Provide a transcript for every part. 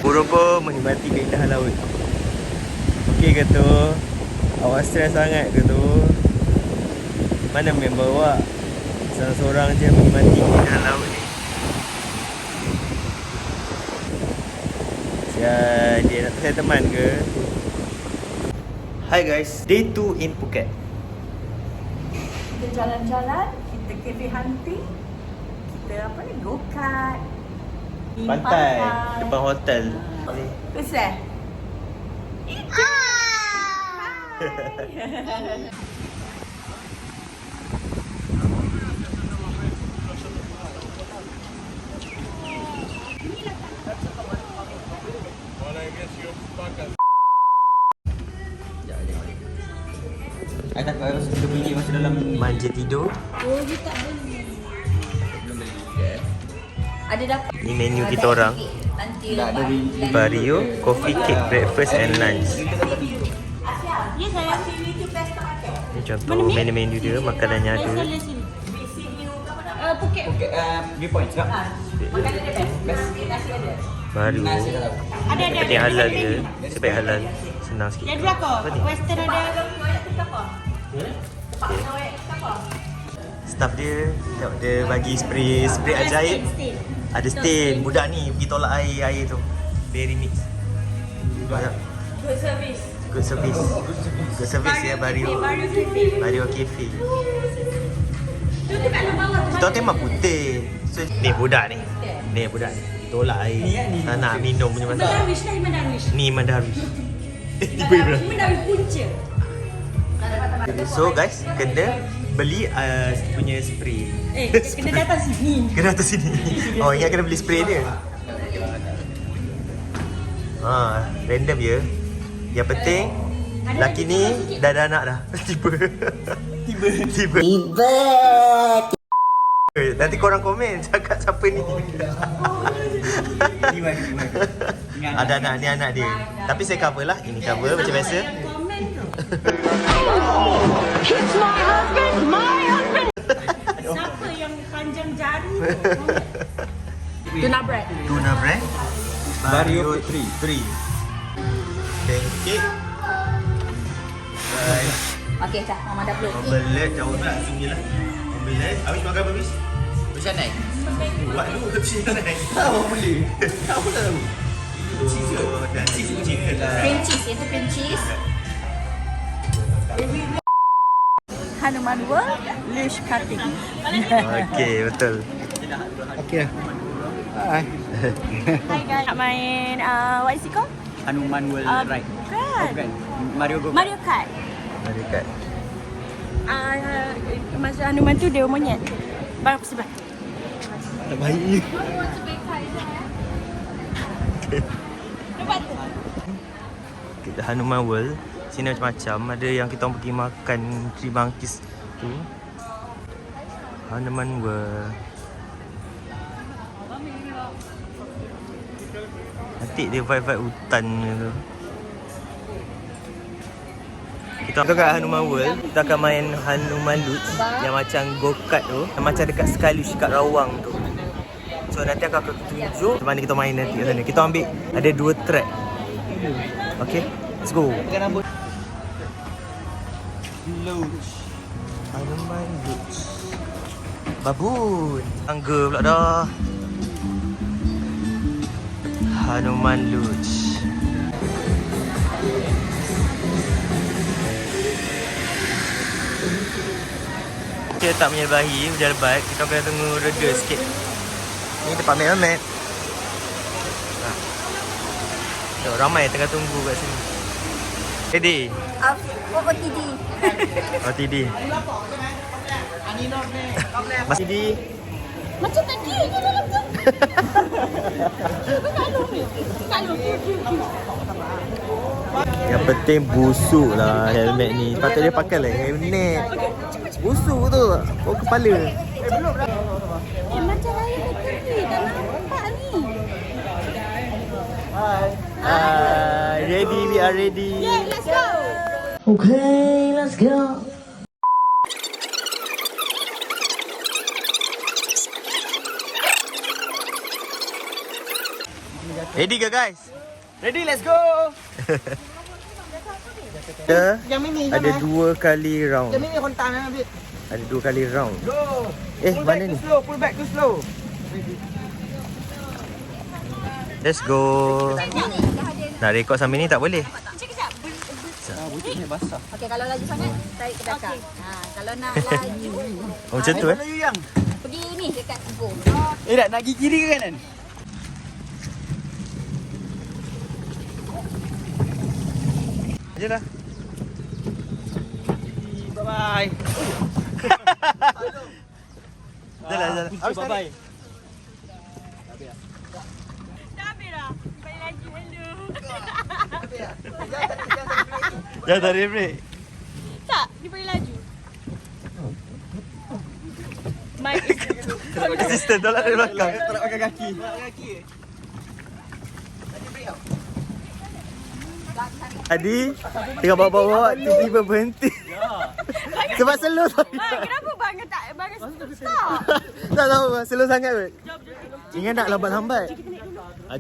Burung pun menikmati keindahan laut. Okey ke tu? Awak stres sangat ke tu? Mana member awak? Seorang-seorang je menikmati keindahan laut ni. Sial, dia nak saya teman ke? Hi guys, day 2 in Phuket. Kita jalan-jalan, kita cafe hunting, kita apa ni, go-kart, di Pantai, depan hotel. Besar. I tak tahu kita beli masa dalam manja tidur. Oh, dia tak beli. Ada dapat. Ni menu kita orang. Vario, coffee, cake, breakfast and lunch. Ya saya sini tu best tak pakai. Ni contoh menu-menu dia, makanannya ada. Phuket. Viewpoint cakap. Makanan dia best. Nasi ada. Baru. Ada. Penting halal dia. Sebaik halal. Senang sikit. Yang belakang. Apa ni? Western ada. Staff dia, tengok dia bagi spray ajaib. Ada stain. Budak ni pergi tolak air tu. Very mix. Banyak. Good service. Good service. Good service ya Vario. Vario Cafe. Tu kat bawah tu. Kita tema putih. So, ni budak ni. Ni budak ni. Tolak air. Tak nak minum punya pasal. Mandarwish lah, Mandarwish. Ni Mandarwish. Tiba pula. Mandarwish punca. So guys, kena beli punya spray. Kena datang sini. Kena atas sini. Oh, ingat kena beli spray dia. Random je. Yang penting laki ni dah ada anak dah. Tiba. Nanti korang komen cakap siapa ni. Ada anak ni, anak dia. Tapi saya cover lah. Ini cover macam biasa. It's my husband. Siapa yang panjang jari? Tuna bread. Tuna bread. Vario 3. Pancake. Okey, dah. Mama dah belum. Omelette jauh tak sini lah. Omelette. Habis makan apa habis? Macam naik. Buat dulu macam naik. Awak boleh. Aku tak tahu. Cheese ke? Dan cheese chicken lah. Cream cheese, itu cream cheese. Hanuman World, leash cutting. Okey, betul. Okey. Hai. Hi guys. Nak main what is it called? Hanuman World Ride. Bukan. Mario Go. Mario Kart. Mari kat. Masa Hanuman tu dia monyet. Barang sebelah. Tak baik. Nampak tu? Kita Hanuman World. Sini macam-macam. Ada yang kita orang pergi makan Three Monkeys tu. Hanuman World. Nanti dia vibe-vibe hutan tu. Kita kat Hanuman World. Kita akan main Hanuman Lodge yang macam go-kart tu. Yang macam dekat Skylush kat Rawang tu. So nanti akan aku tunjuk macam mana kita main nanti kat sana. Kita ambil ada 2 track. Okay, let's go. Lodge. Hanuman Lodge. Babun. Tangga pula dah. Hanuman Lodge. Kita tak menyerbahi hujan lebat. Kita kena tunggu reda sikit. Ni tempat Met. Tengok ramai tengah tunggu kat sini. Ready? OTD. OTD. Mas TD. Macam tadi je dalam tu. Kalau Yang penting busuk lah helmet ni. Patut dia pakai lah helmet. Busuk tu. Oh kepala. macam raya kata ni. Tak nampak ni. Ready, we are ready. Yeah, let's go. Okay, let's go. Ready ke guys? Ready, let's go. Kita Yang ini, ada 2 kali round. Yang ini kontan lah, Abid. Ada 2 kali round. Go. Pull Mana back ni? to slow, pull back to slow. Let's go. Nak rekod sambil ni tak boleh. Butik ni basah. Okey, kalau laju sangat, tarik ke belakang. Kalau nak laju, Oh macam tu Mana you yang? pergi ni dekat Go. Nak pergi kiri ke kanan? Jelah. Bye-bye. Jalan. Kunci bye-bye. Dah tarik break. Tak, dia boleh laju. Assistant tolak dari belakang. Tak nak pakai kaki. Tadi tengah bawa-bawa tiba-tiba berhenti. Sebab slow tadi. Kenapa bangun tak stop? Tak tahu slow sangat kot. Ingat nak lambat-lambat.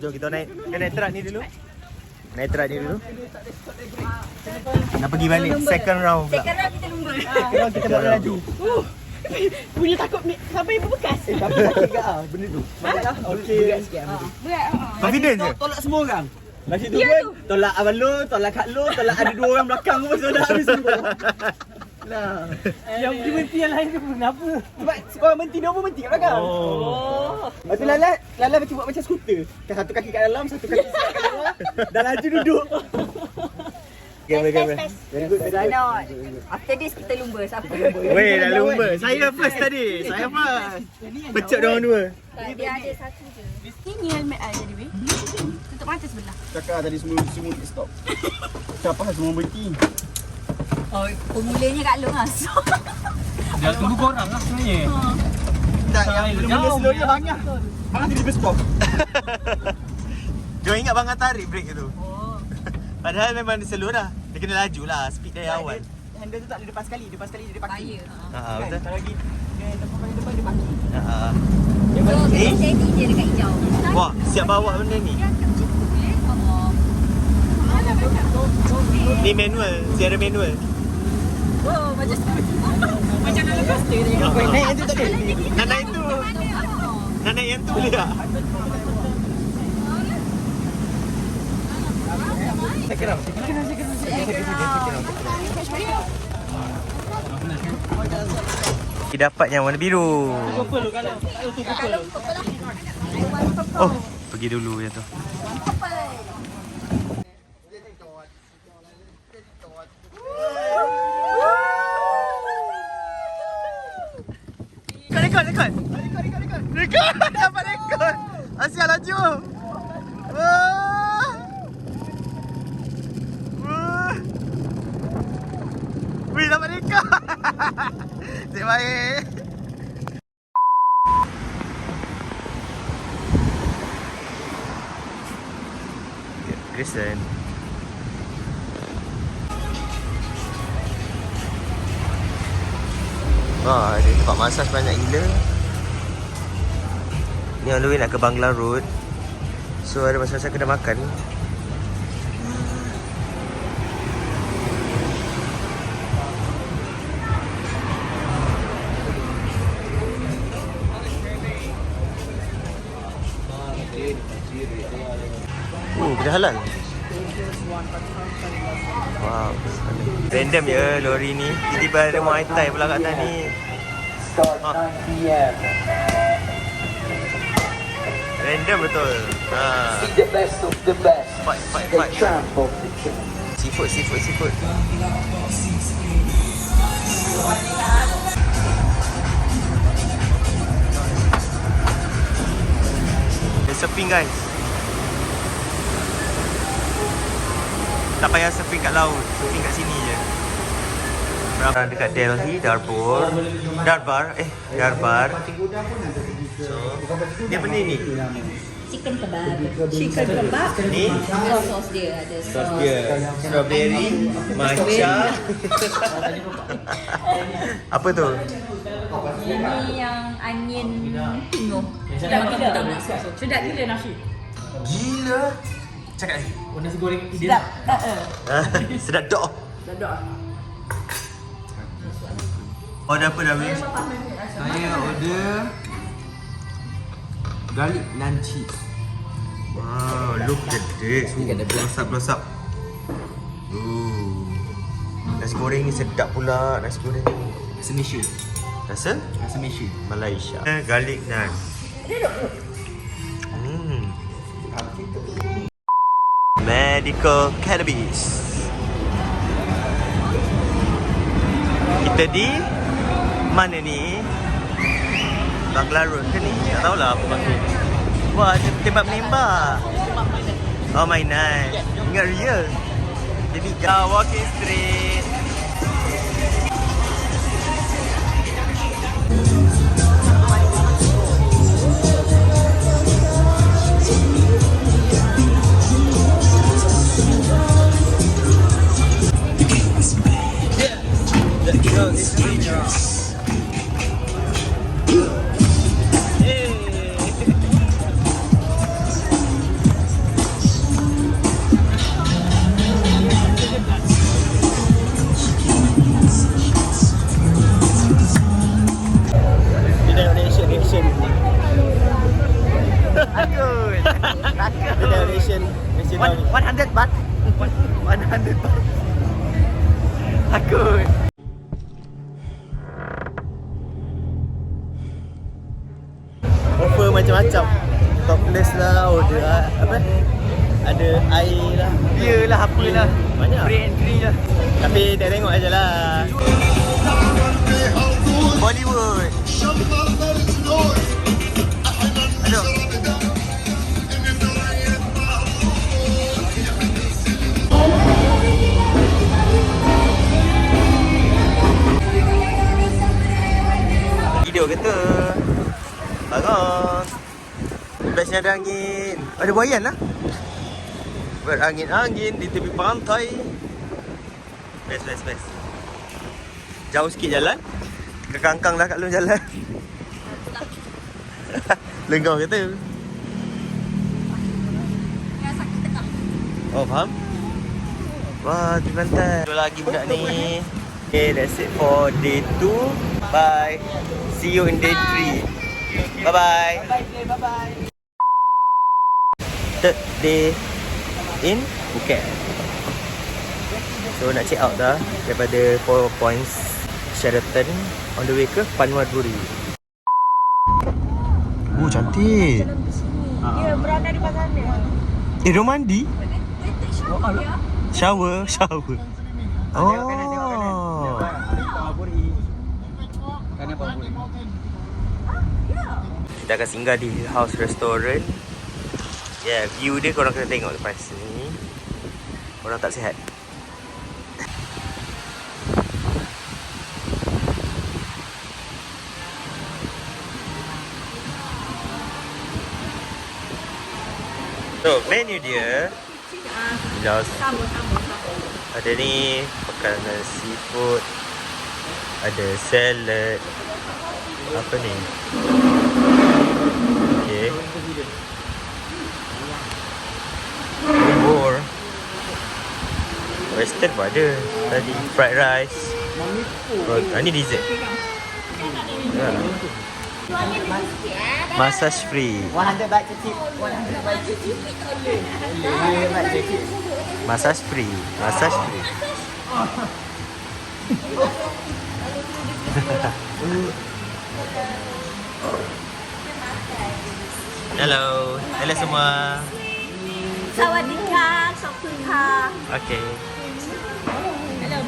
Jom kita naik. Kita naik truck ni dulu. Naik truck ni dulu. Nak pergi balik second round pula. Sekarang kita lumba. Sekarang kita buat lagi. Punya takut ni sampai berbekas. Tapi sakit ke benda tu? Baiklah. Okey. Berat sikit. Berat. Confidence je. Tolak semua orang. Lagi tu pun tolak Abang Lu, tolak Kak Lu, tolak ada 2 orang belakang pun sudah habis semua. Nah. Yang berhenti yang lain tu kenapa? Sebab orang berhenti, dia pun berhenti kat belakang. Lepas tu Lala macam buat macam skuter. Satu kaki kat dalam, satu kaki kat luar. Dah laju duduk. Very good. Not. After this kita lumba. Siapa lumba? Weh, dah lumba. Saya first tadi. Saya first. Pecut dia orang 2. Dia ada satu je. Ini helmet aja ni, weh. Tutup mata sebelah. Cakap tadi semua stop. Siapa semua berhenti? Oh, pemulanya Kak Long lah. Dia tunggu korang lah sebenarnya. Tak, yang mula-mula slow dia banyak. Abang tiba-tiba stop. Dia ingat bangang tarik break tu. Padahal memang dia slow dah. Dia kena laju lah. Speed dari awal. Handle tu tak boleh depan sekali dia pakai. Bahaya. Betul. Kalau lagi dia tempat paling depan dia pakai. So, kita steady je dekat hijau. Wah, siap bawa benda ni. Ni manual, secara manual. Oh, macam macam roller coaster dia. Naik yang tu tak boleh. Nak naik tu. Nak naik yang tu boleh tak? Kita dapat yang warna biru. Oh, pergi dulu yang tu. Rekod. Dapat rekod. Asyik laju. Wah. Wih, dapat rekod. Cik baik. Kristen. Wah, ada tempat masaj banyak gila. Ni on the way nak ke Bangla Road. So ada masa-masa kena makan. Kita halal. Wow, random je lori ni. Tiba-tiba ada Muay Thai pula kat atas ni. Random betul. The best of the best. Fight. The champ of the champ. Seafood. surfing guys. Tak payah surfing kat laut, surfing kat sini je. Dekat Delhi, Darbar. So, ni apa ni? Chicken kebab. Ni Ada sos dia, ada sos. strawberry, matcha. Apa tu? Ini yang onion pink tu. Sedap gila tak nak sos. Sedap gila nasi. Gila. Cakap lagi. Nasi goreng Sedap. Sedap dok. Order apa dah beli? Saya order garlic naan cheese. Wow, look at this. Blosak. Nasi goreng ni sedap pula. Nasi goreng ni. Rasa Malaysia. Rasa? Rasa Malaysia. Malaysia. Garlic naan. Medical cannabis. Kita di mana ni? Bangla Road ke ni? Tak tahulah apa panggil. Wah, ada tembak menembak. Oh, mainan. Ingat real. Jadi, walking straight. Nation. 100 baht. 100 baht. Takut. Offer macam-macam. Topless lah, order apa? Ada air lah. Beer lah, apalah. Banyak. Free entry lah. Tapi dah tengok aje lah. Bollywood. Aduh. Video kata bangun. Bestnya ada angin. Ada buayan lah. Berangin-angin di tepi pantai. Best. Jauh sikit jalan. Kekangkang dah kat lu jalan. Lenggau kata. Oh, faham? Wah, di pantai. Dua lagi budak ni. Okay, that's it for day 2. Bye. See you in day 3. Bye-bye. Bye-bye. Third day in Phuket. So nak check out dah daripada 4 Points Sheraton on the way ke Panwaduri. Cantik. Dia berada di pasar ni. Dia mandi? Shower. Oh. Kita akan singgah di House Restaurant. Yeah, view dia korang kena tengok lepas ni. Korang tak sihat. So, menu dia jelas. Ada ni makanan seafood, ada salad. Apa ni? Okay. Bubur. Western pun ada. Tadi fried rice. Oh, ni dessert. Yeah. Massage free. 100 baht cicip. 100 baht cicip. Massage free. Hello semua. Sawadika, Sokka. Okay. Hello.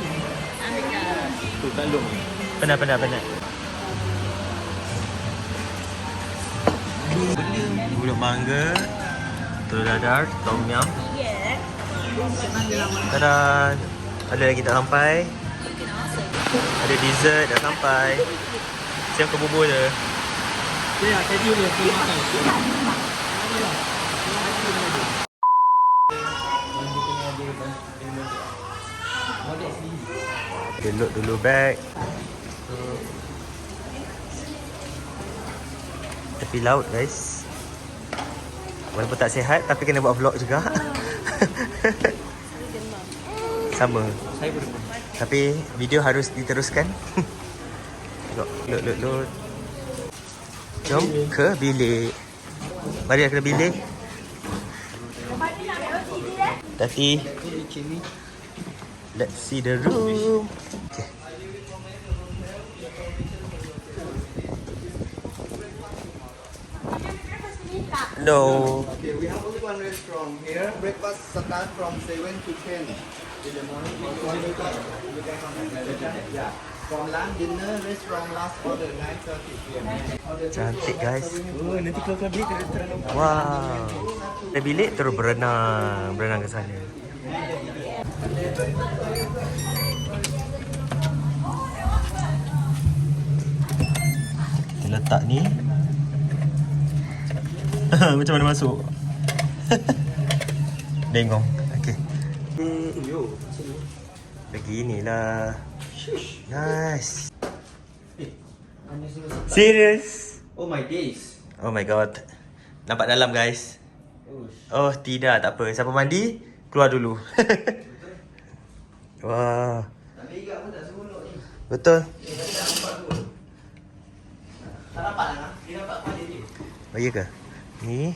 Amika. Tu talung. Penat. Gulung mangga, telur dadar, tom yum. Tada. Ada lagi tak sampai. Ada dessert dah sampai. Siap ke bubur je. Ya, tadi dia makan. Okay, load dulu bag. Tepi laut guys. Walaupun tak sihat tapi kena buat vlog juga. Sama. Saya boleh. Tapi video harus diteruskan. Tengok, load. Jom ke bilik. Mari ke bilik. Tati. Let's see the room. Okay. Hello. Okay, we have only one restaurant here. Breakfast start from 7 to 10 in the morning. Yeah. From lunch, dinner, restaurant last order 9:30 p.m. Cantik guys. Oh, nanti keluar bilik ke restoran. Wow. Dari bilik terus berenang ke sana. Kita letak ni. Macam mana masuk? Bengong. Okey. Beginilah. Nice. Serious? Oh my days. Oh my god. Nampak dalam guys. Oh tidak, tak apa. Siapa mandi, keluar dulu. Wah. Betul. Oh iya ke? Ni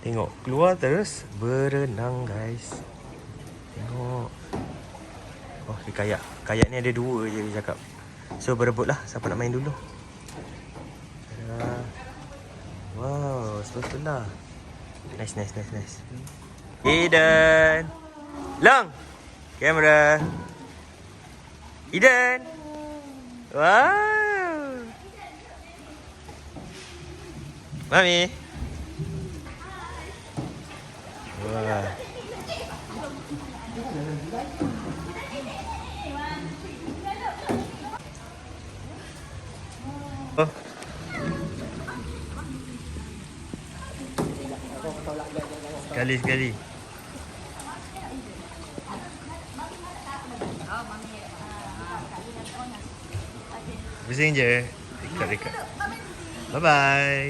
tengok keluar terus berenang guys. Tengok. Oh di kayak. Kayak ni ada 2 je dia cakap. So berebut lah siapa nak main dulu. Wow, betul lah. Nice. Eden. Long. Kamera. Eden. Wow. Mami. Wah. Oh. Sekali. Bising je. Dekat. Bye-bye.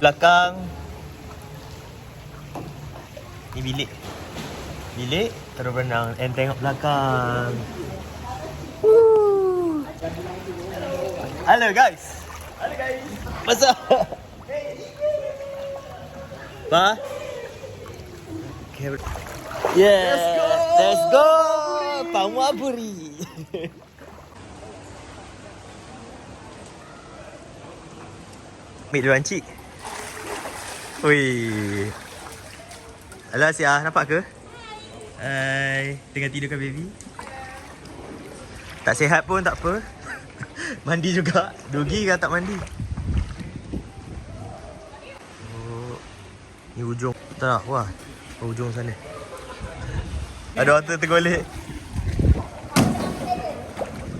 Belakang. Ni bilik. Terus berenang. And tengok belakang. Hello guys. What's up? Pa? Yeah. Let's go. Pamwaburi. Ambil dulu Encik. Ui. Alah Asia, nampak ke? Hai. Tengah tidur kan baby? Tak sihat pun tak apa. Mandi juga. Dogi kan tak mandi. Oh. Ni ujung. Tak wah. Ujung sana. Ada orang tergolek.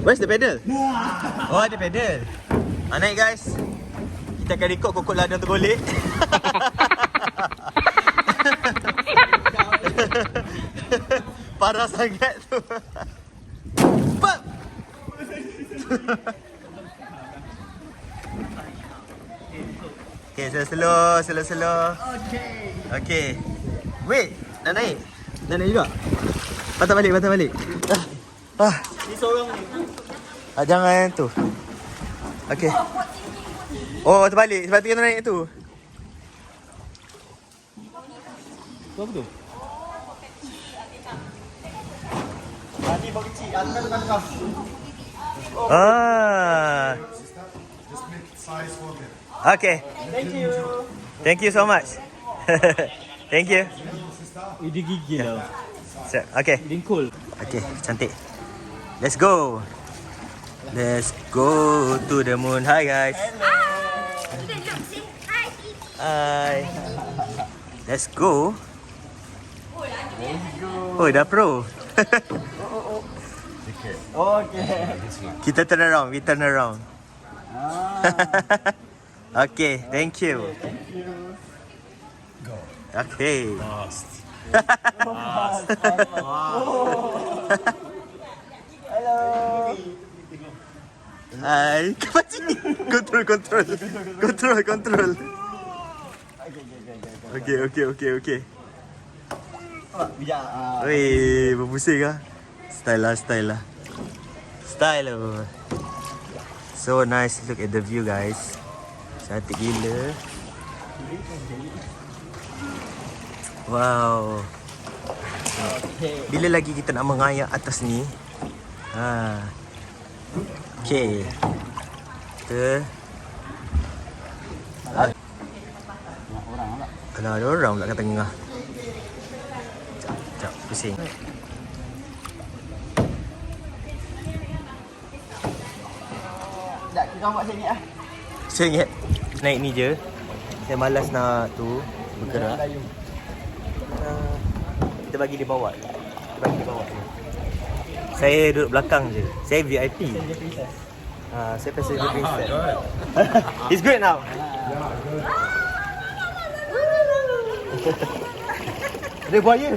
Where's the pedal? Oh ada pedal. Naik guys. Kita akan rekod kokok ladang tergolek. Parah sangat tu. Bang. Okay, slow. Okay. Wait, nak naik juga. Patah balik. Ni seorang ni. Jangan tu. Okay. Oh, terbalik. Sebab tu kena naik tu. Tu apa tu? Tadi bagi kecil, akan kau. Okay. Thank you so much. Thank you. Dia gigil lah. Okay. Dingkul. Okay, cantik. Let's go. Let's go to the moon. Hi guys. Hi. Let's go. Oh, dah pro. Okay. Kita turn around. We turn around. Okay, thank you. Okay. Hai, kapan sini? Control. Okay. Bijak. Weh, berpusing ah. Style lah. Style lah. So nice, look at the view guys. Cantik gila. Wow. Bila lagi kita nak mengayak atas ni? Okay. Kita ada orang pula kat tengah. Sekejap, pusing. Tak, kita buat sini ah. RM1 naik ni je. Saya malas nak tu bergerak. Kita bagi dia bawa. Saya duduk belakang je. Saya VIP. Saya passenger princess. It's good now. Ada buaya.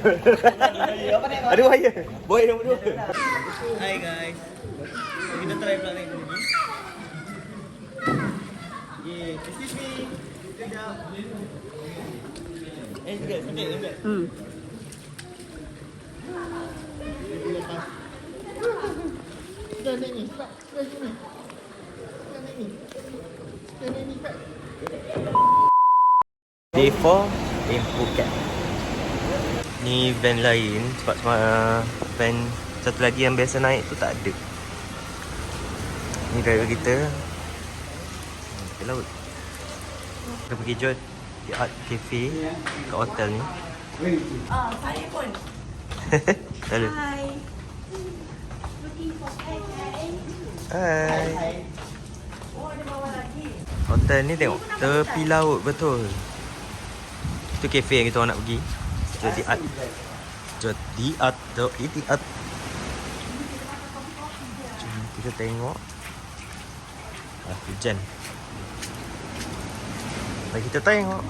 Ada buaya. Buaya nombor 2. Hi guys. Kita try pula naik dulu ni. Excuse me. Sekejap. Sekejap. Day 4 in Phuket. Ni van lain sebab van satu lagi yang biasa naik tu tak ada. Ni driver kita. Ke laut. Kita pergi jod di Art Cafe kat hotel ni. Saya pun. Lalu. Hi. Looking for pet. Hai. Hotel ni tengok tepi laut betul. Itu kafe yang kita orang nak pergi. Jadi art. Jom kita tengok. Hujan. Mari kita tengok.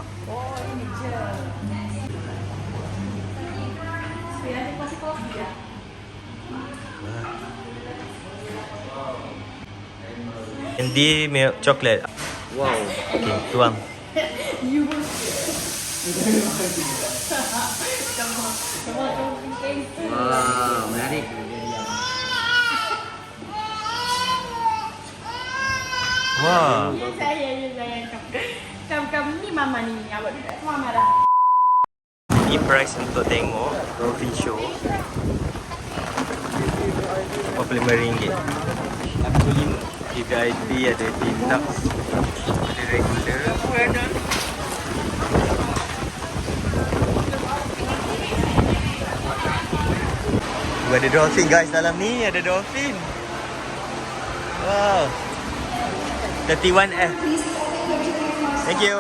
Candy milk chocolate. Wow. Okay, tuang. Wah, menarik. Wah. Saya. Kamu ni mama ni. Awak tidak semua marah. Ni price untuk tengok Dolphin Show RM45. VIP ada deluxe, ada regular, ada dolphin guys dalam ni, ada dolphin. Wow. 31F. Thank you.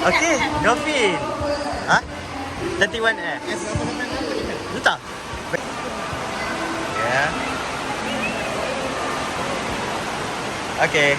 Okay, dolphin. 31F. Lu tak? Yeah. Okay.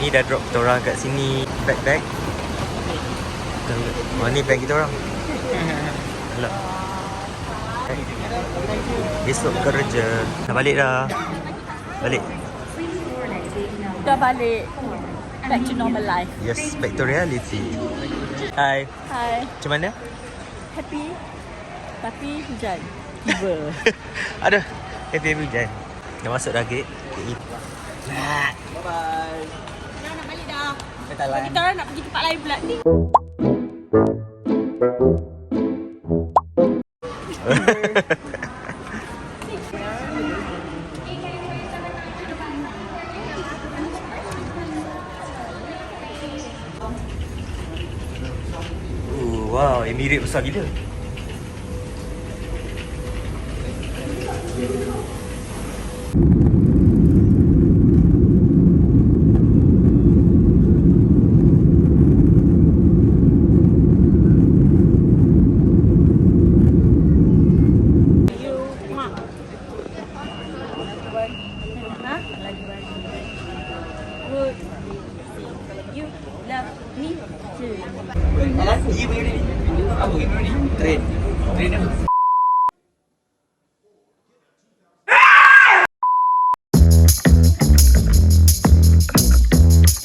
Ni dah drop kita orang kat sini. Bag. Oh ni bag kita orang. Alah. Besok kerja. Dah balik dah. Balik. Dah balik. Back to normal life. Yes, back to reality. Hai. Hai. Macam mana? Happy. Tapi hujan. Tiba. Aduh, happy hujan. Dah masuk dah gate. Bye. Nak balik dah. Thailand. Kita orang nak pergi tempat lain pula ni. Wow, Emirate besar gila. You love me too. Apa? Train. Train apa?